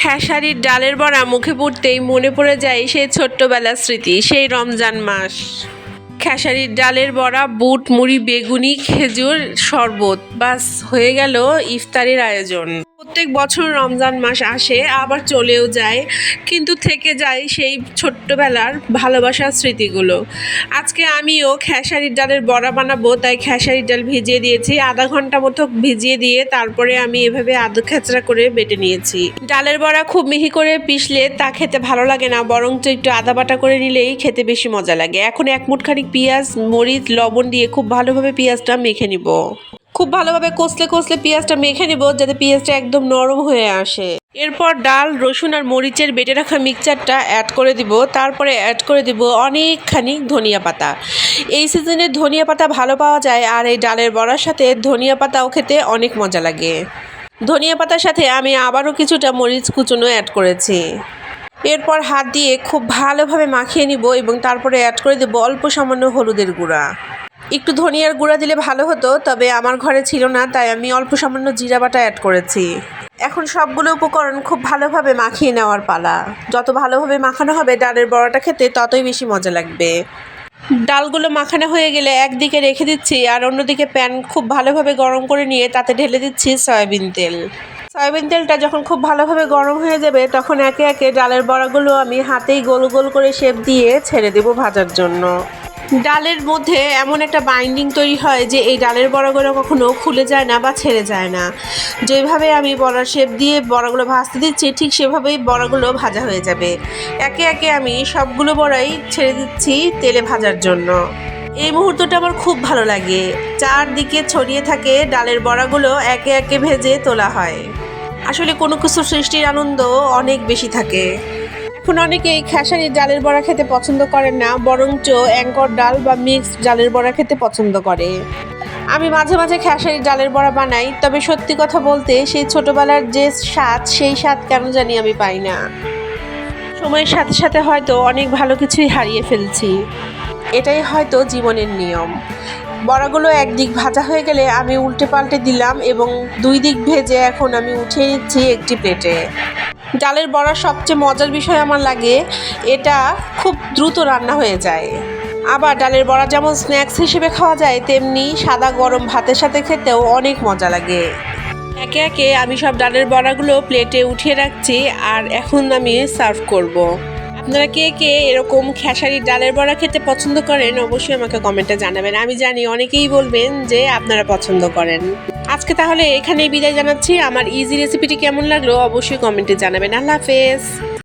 খেসারির ডালের বড়া মুখে পড়তেই মনে পড়ে যায় সেই ছোট্টবেলার স্মৃতি, সেই রমজান মাস। খেসারির ডালের বড়া, বুট, মুড়ি, বেগুনি, খেজুর, শরবত, বাস হয়ে গেল ইফতারের আয়োজন। প্রত্যেক বছর রমজান মাস আসে আবার চলেও যায়, কিন্তু থেকে যায় সেই ছোট্টবেলার ভালোবাসার স্মৃতিগুলো। আজকে আমিও খেসারির ডালের বড়া বানাবো, তাই খেসারির ডাল ভিজিয়ে দিয়েছি। আধা ঘন্টা মতো ভিজিয়ে দিয়ে তারপরে আমি এভাবে আধ খেচড়া করে বেটে নিয়েছি। ডালের বড়া খুব মিহি করে পিষলে তা খেতে ভালো লাগে না, বরঞ্চ একটু আদা বাটা করে নিলেই খেতে বেশি মজা লাগে। এখন এক মুঠখানি পেঁয়াজ, মরিচ, লবণ দিয়ে খুব ভালোভাবে পেঁয়াজটা মেখে নিব। খুব ভালোভাবে কষলে পেঁয়াজটা মেখে নিব, যাতে পেঁয়াজটা একদম নরম হয়ে আসে। এরপর ডাল, রসুন আর মরিচের বেটে রাখা মিক্সচারটা অ্যাড করে দিব। তারপরে অ্যাড করে দিব অনেকখানি ধনিয়া পাতা। এই সিজনে ধনিয়া পাতা ভালো পাওয়া যায়, আর এই ডালের বড়ার সাথে ধনিয়া পাতাও খেতে অনেক মজা লাগে। ধনিয়া পাতার সাথে আমি আবারও কিছুটা মরিচ কুচনো অ্যাড করেছি। এরপর হাত দিয়ে খুব ভালোভাবে মাখিয়ে নিব এবং তারপরে অ্যাড করে দেব অল্প সামান্য হলুদের গুঁড়া। একটু ধনিয়ার গুঁড়া দিলে ভালো হতো, তবে আমার ঘরে ছিল না, তাই আমি অল্প সামান্য জিরা বাটা অ্যাড করেছি। এখন সবগুলো উপকরণ খুব ভালোভাবে মাখিয়ে নেওয়ার পালা। যত ভালোভাবে মাখানো হবে ডালের বড়াটা খেতে ততই বেশি মজা লাগবে। ডালগুলো মাখানো হয়ে গেলে একদিকে রেখে দিচ্ছি, আর অন্যদিকে প্যান খুব ভালোভাবে গরম করে নিয়ে তাতে ঢেলে দিচ্ছি সয়াবিন তেল। সয়াবিন তেলটা যখন খুব ভালোভাবে গরম হয়ে যাবে, তখন একে একে ডালের বড়াগুলো আমি হাতেই গোল গোল করে শেপ দিয়ে ছেড়ে দেব ভাজার জন্য। ডালের মধ্যে এমন একটা বাইন্ডিং তৈরি হয় যে এই ডালের বড়াগুলো কখনো খুলে যায় না বা ছেড়ে যায় না। যেভাবে আমি বড়ার শেপ দিয়ে বড়াগুলো ভাজতে দিচ্ছি, ঠিক সেভাবেই বড়াগুলো ভাজা হয়ে যাবে। একে একে আমি সবগুলো বড়াই ছেড়ে দিচ্ছি তেলে ভাজার জন্য। এই মুহূর্তটা আমার খুব ভালো লাগে। চারদিকে ছড়িয়ে থাকে ডালের বড়াগুলো একে একে ভেজে তোলা হয়। আসলে কোনো কিছু সৃষ্টির আনন্দ অনেক বেশি থাকে। এখন অনেকেই খেসারির ডালের বড়া খেতে পছন্দ করেন না, বরঞ্চ অ্যাঙ্কর ডাল বা মিক্সড ডালের বড়া খেতে পছন্দ করে। আমি মাঝে মাঝে খেসারির ডালের বড়া বানাই, তবে সত্যি কথা বলতে সেই ছোটবেলার যে স্বাদ, সেই স্বাদ কেন জানি আমি পাই না। সময়ের সাথে সাথে হয়তো অনেক ভালো কিছুই হারিয়ে ফেলছি। এটাই হয়তো জীবনের নিয়ম। বড়াগুলো একদিক ভাজা হয়ে গেলে আমি উল্টে পাল্টে দিলাম এবং দুই দিক ভেজে এখন আমি উঠিয়ে নিচ্ছি একটি প্লেটে। ডালের বড়ার সবচেয়ে মজার বিষয় আমার লাগে, এটা খুব দ্রুত রান্না হয়ে যায়। আবার ডালের বড়া যেমন স্ন্যাক্স হিসেবে খাওয়া যায়, তেমনি সাদা গরম ভাতের সাথে খেতেও অনেক মজা লাগে। একে একে আমি সব ডালের বড়াগুলো প্লেটে উঠিয়ে রাখছি, আর এখন আমি সার্ভ করব। আপনারা কে কে এরকম খেসারির ডালের বড়া খেতে পছন্দ করেন অবশ্যই আমাকে কমেন্টে জানাবেন। আমি জানি অনেকেই বলবেন যে আপনারা পছন্দ করেন। আজকে তাহলে এখানেই বিদায় জানাচ্ছি। আমার ইজি রেসিপিটি কেমন লাগলো অবশ্যই কমেন্টে জানাবেন। আল্লাহ হাফেজ।